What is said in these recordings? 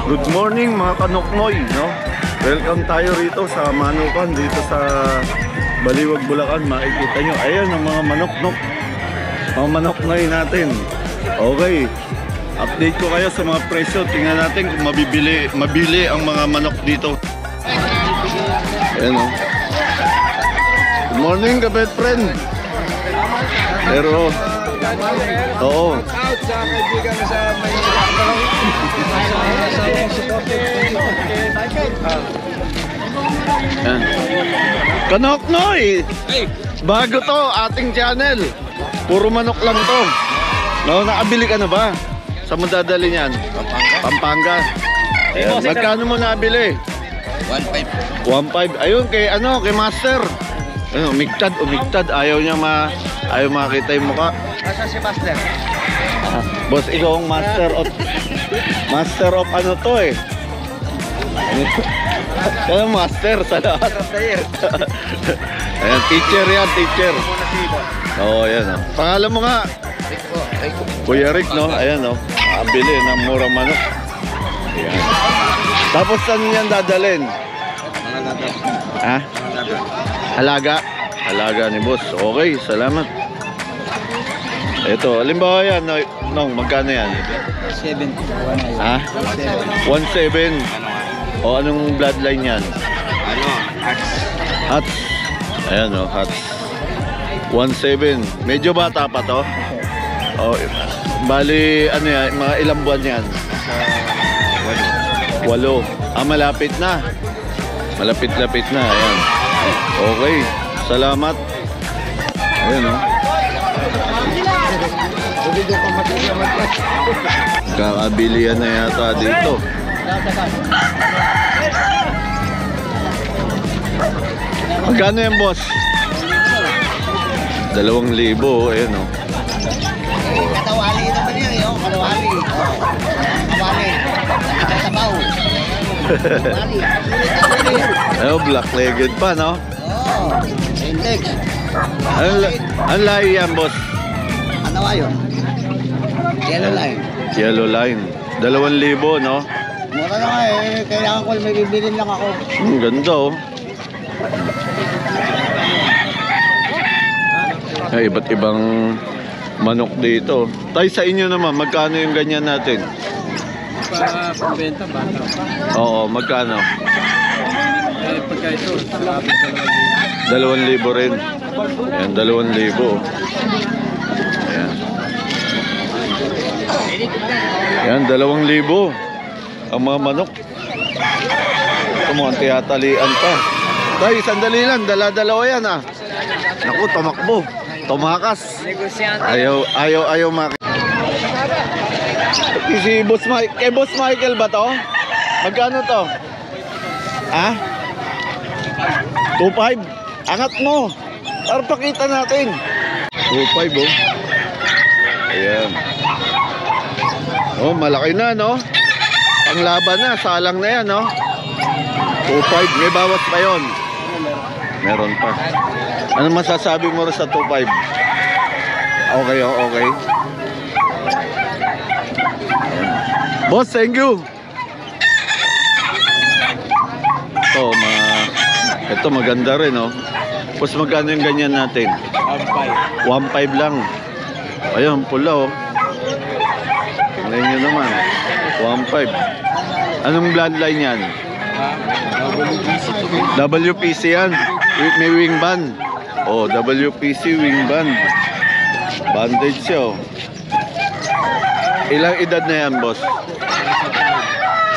Good morning mga kanoknoy, no? Welcome tayo rito sa Manukan, dito sa Baliwag, Bulacan. Makikita nyo, ayan ang mga manoknok, mga manoknoy natin. Okay, update ko kayo sa mga presyo. Tingnan natin kung mabili ang mga manok dito. Ayan, no? Good morning, kabet friend. Pero oo. Out sa kaibigan sa Maynila. Yan. Kanoknoy! Bago to, ating channel. Puro manok lang to. No, nakabili ka na ba? Saan mo dadali niyan? Pampanga. Ayan. Magkano mo nabili? 1.5. 1.5. Ayun, kay Master. Ayun, umigtad. Ayaw makita yung mukha. Asa si Master? Boss, ikaw ang master of ano to eh. Kaya master sa lahat. Ayan, teacher yan, teacher. Oo, ayan o. Pangalan mo nga? Kuya Rick, no? Ayan o. Bili ng murang manok. Ayan. Tapos saan yan dadalhin? Ha? Alaga? Alaga ni boss. Okay, salamat. Ito, halimbawa yan, Nong, magkano yan? 7. Ha? 1.7. O anong bloodline yan? Hats. Ayan o, Hats. 1.7. Medyo bata pa to. O, bali, ano yan, mga ilang buwan yan? 8. Malapit na. Malapit-lapit na, ayan. Okay, salamat. Ayan o. Kakabilihan na yata dito. Magkano yan, boss? 2,000. Ayan o. Katawali naman yan, yung kalawali. Kalawali. Katabaw. Ano, black-legged pa, no? Oo. Index. Ang lahi yan, boss? Ano yun? Yellow line. Yellow line. 2,000, no? Mura na nga eh. Kailangan ko may bibilin lang ako. Ganda, oh. Ay, iba't ibang manok dito. Tay, sa inyo naman, magkano yung ganyan natin? Para pambenta, bata pa. Oo, magkano? Eh, pagka ito, sarapin sa 2,000 rin. Ayan, 2,000. Ayan. Ayan, 2,000 ang mga manok. Ito mo, ang tiyatalian pa. Tay, sandali lang, dala-dalawa yan ah. Naku, tumakbo. Tumakas. Ayaw makita. Si Boss Mike. Kay Boss Michael ba to? Magkano to? Ha? 2.5. Angat mo. Para pakita natin. 2.5 oh. Ayan. Oh, malaki na no? Panglaban na. Salang na yan no? 2.5. May bawas pa yun. Meron pa. Ano masasabi mo sa 2.5? Okay oh, okay. Boss, thank you. Ito maganda rin, oh. Tapos magkano yung ganyan natin? 1.5 lang. Ayun, pula, oh. Tingnan nyo naman. 1.5. Anong bloodline yan? WPC yan. May wing band. Oh, WPC wing band. Bandage siya, oh. Ilang edad na yan, boss?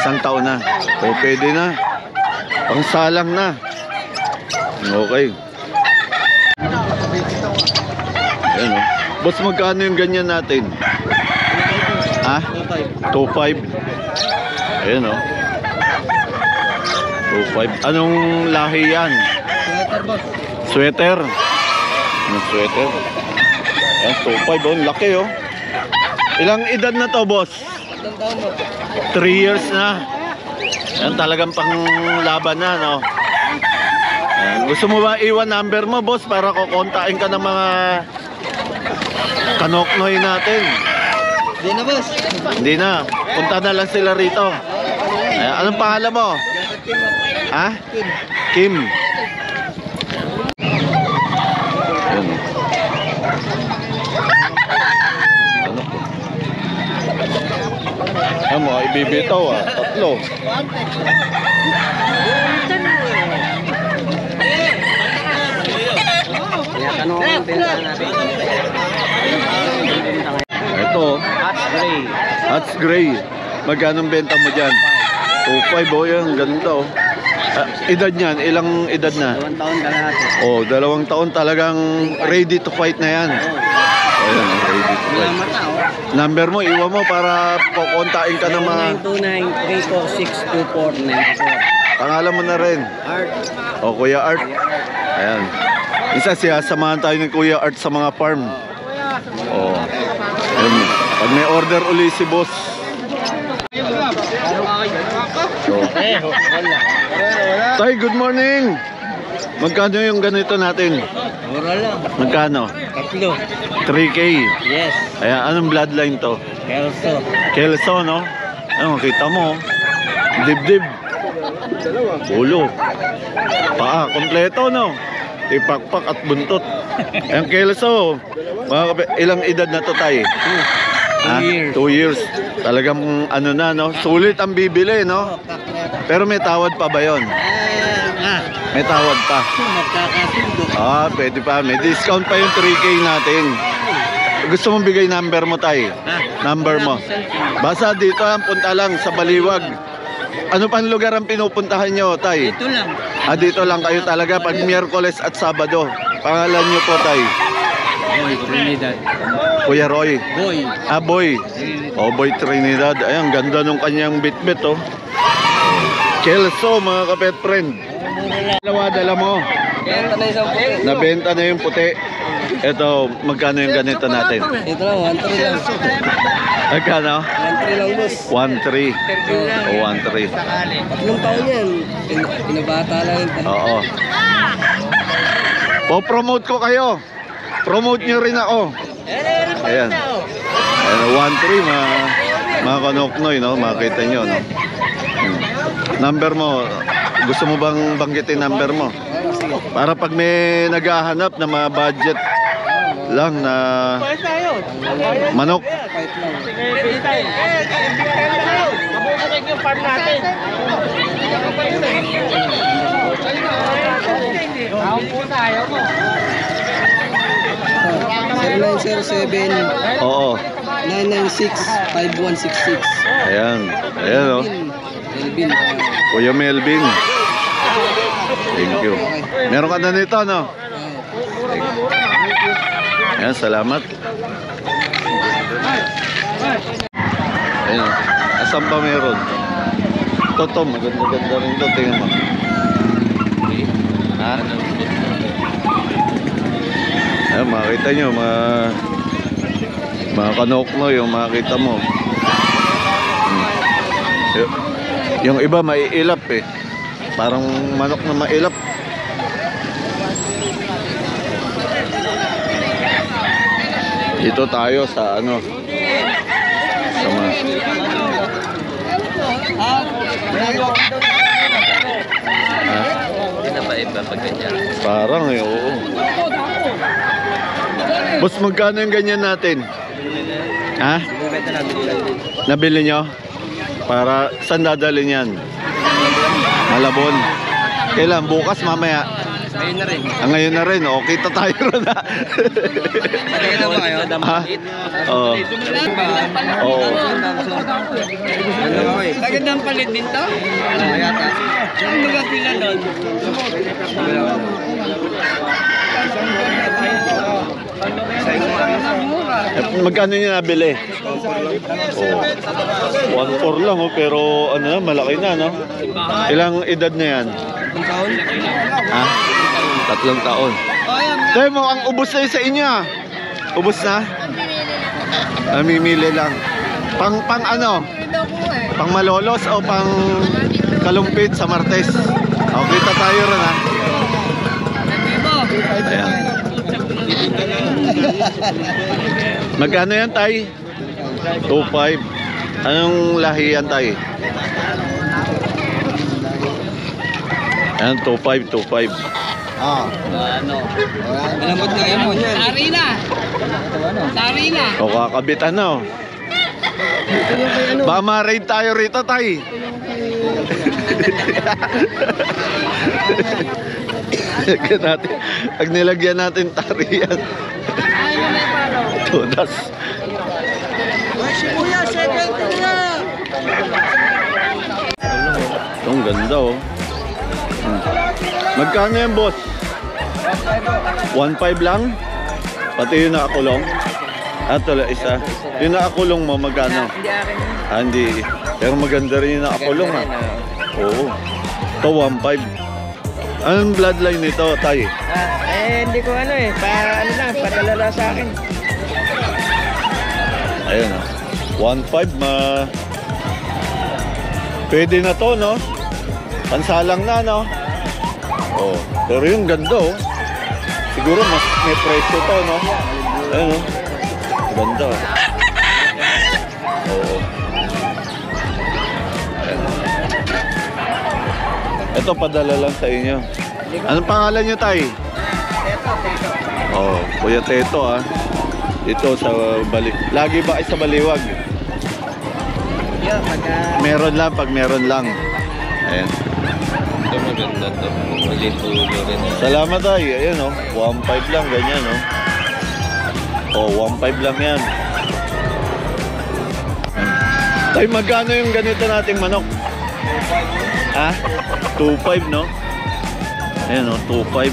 1 taon na. O, pwede na. Pang salang na. Okay. Ayan, o. Boss, magkano yung ganyan natin? Ha? 2.5. Ayan, o. 2.5. Anong lahi yan? Sweater. Anong sweater? Ayan, 2.5. O, laki, o. Ilang edad na to, boss? 3 years na. Yan talagang panglaban na, no? Yan. Gusto mo ba iwan number mo, boss, para kukontakin ka ng mga kanoknoy natin? Hindi na, boss. Hindi na. Punta na lang sila rito. Ayan, anong pangalan mo? Ha? Kim. Ayan. Ano po? Ayan mo, ibibitaw ah. Tatlo. Ito, Hats Gray. Magkano ang benta mo dyan? 2.5 oh, yan, ganda oh. Edad niyan, ilang edad na? 2 taon ka lahat. Oh, 2 taon talagang ready to fight na yan. Ayan, ready to fight. Number mo, iwan mo para kukontain ka ng mga... 929-346-2494. Pangalan mo na rin. Art. O, Kuya Art. Ayan. Isa siya, samahan tayo ng Kuya Art sa mga farm. O. Ayan. Pag may order uli si boss. So. Tay, good morning. Magkano yung ganito natin? Mura lang. Magkano? Tatlo. 3K. Yes. Ayan, anong bloodline to? Kelso. Kelso, no? Ano, makita mo. Dibdib. Ulo. Paa, kompleto, no? Tipakpak at buntot. Ayan, Kelso. Ilang edad na to tayo? 2 years. 2 years. Talagang ano na, no? Sulit ang bibili, no? Pero may tawad pa ba yon? May tawad pa. Magkakasundo. Pwede pa. May discount pa yung 3K natin. Gusto mong bigay number mo, tay? Number mo. Basta dito, punta lang sa Baliwag. Ano pang lugar ang pinupuntahan nyo, tay? Ito lang. Dito lang kayo talaga pag Miyerkules at Sabado. Pangalan nyo po, tay? Boy, Trinidad. Kuya Roy. Boy. Boy. Boy Trinidad. Ayan, ganda nung kanyang bitbit, oh. Kelso, mga kapet friend. Dala mo. Benta na isang puti. Nabenta na yung puti. Ito, magkano yung ganito natin? Ito lang, 1-3 lang. Magkano? 1-3 lang, boss. 1.3. O 1.3. 3 taon yan. Pinabata lang yun. Oo. Po-promote ko kayo. Promote nyo rin ako. Ayan. Ayan, 1.3 mga kanoknoy, no? Makita nyo, no? Number mo. Gusto mo bang banggitin number mo? Para pag may naghahanap na mga budget lang na manok. Fight lang. Mabubukig yung farm natin. Ako po tayo mo. 0907 Oo. 996-5166. Ayan. Ayan, oh. Melvin. Kuya Melvin. Thank you. Meron ka na nito, no? Ayan, salamat. Ayan, asan pa meron? Toto, maganda-ganda rin ito. Tingnan mo. Ha? Ayan, makita nyo, mga kanokno, yung makita mo. Yung iba maiilap eh. Parang manok na mailap. Dito tayo sa ano. Sa mga... Hindi na ba iba pag ganyan? Parang eh, oo. Boss, magkano yung ganyan natin? Ha? Nabili nyo? Para saan dadalhin yan? Malabon. Kailan? Bukas, mamaya? Ngayon na rin. Ngayon na rin. O, kita tayo rin ha. Kaya ba kayo? Ha? Oo. Oo. Magandang palit din to? Yata. Ang mga pila doon. Magkano nyo nabili? Oh. 1.4 lang oh, pero ano na, malaki na, no? Ilang edad na yan? 3 taon? Ha? 3 taon. Tayo mo, ang ubos na yun sa inyo ah. Ubos na? Namimili lang. Pang ano? Pang malolos o pang kalumpit sa Martes? O, kita tayo rin ha. Ayan. Magkano yan, tay? 2.5. Anong lahi yan, tay? Ayan, 2.5, 2.5. Ah. Ano? Malambot na yan mo yan. Sari na. Sari na. O, kakabitan na, oh. Baka ma-raid tayo rito, tay. Lagyan natin. Pag nilagyan natin tariyan. Tudas. Ang ganda, oh. Magkano yan, boss? 1.5 lang? Pati yung nakakulong? Ito lang isa. Yung nakakulong mo, magkano? Hindi akin. Hindi. Pero maganda rin yung nakakulong, ha? Oo. Ito, 1.5. Anong bloodline nito, tay? Hindi ko ano eh. Padala lang sa akin. Ayun, oh. 1.5, pwede na to, no? Pansalang na, no? Oh. Pero yung ganda, oh. Siguro mas may presyo to, no? Ayun, oh. Ganda, oh. Oo. Ayun. Ito, padala lang sa inyo. Anong pangalan nyo, tay? Oh, Kuya Teto, ah. Dito sa lagi ba kayo sa Baliwag? Meron lang pag meron lang. Ayan. Ito maganda to. Maliit ulo rin. Salamat ay. Ayan, oh. 1.5 lang ganyan, oh. Oh, 1.5 lang yan. Tay, magkano yung ganito nating manok? Ha? 2.5, no? Ayan, oh, 2.5.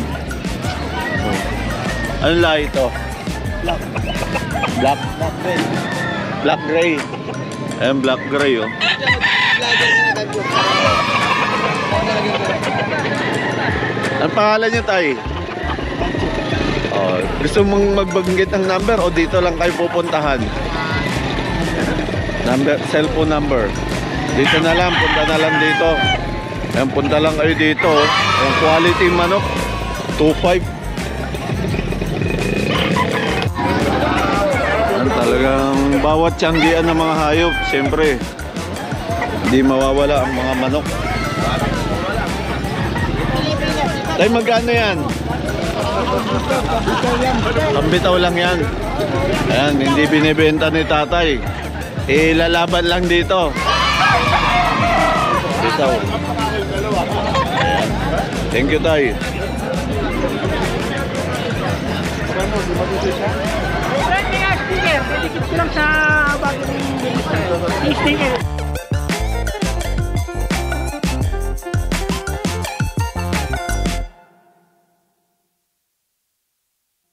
Oh. Anong lahi ito? Black. Black gray. Ayan, black gray, oh. Ang pangalan niyo, tay? Oh, gusto mong magbanggit ng number o dito lang kayo pupuntahan? Cellphone number. Dito na lang, punta na lang dito. Ayan, punta lang kayo dito, oh. Ang quality manok, 2.5. Talagang bawat tiyanggian ng mga hayop, siyempre hindi mawawala ang mga manok. Tay, magkano yan? Pambitaw lang yan. Ayan, hindi binibenta ni tatay. Ilalaban lang dito. Bitaw. Ayan. Thank you, tay. Sticker, dedikit ko lang sa bagong bilis tayo. Sticker.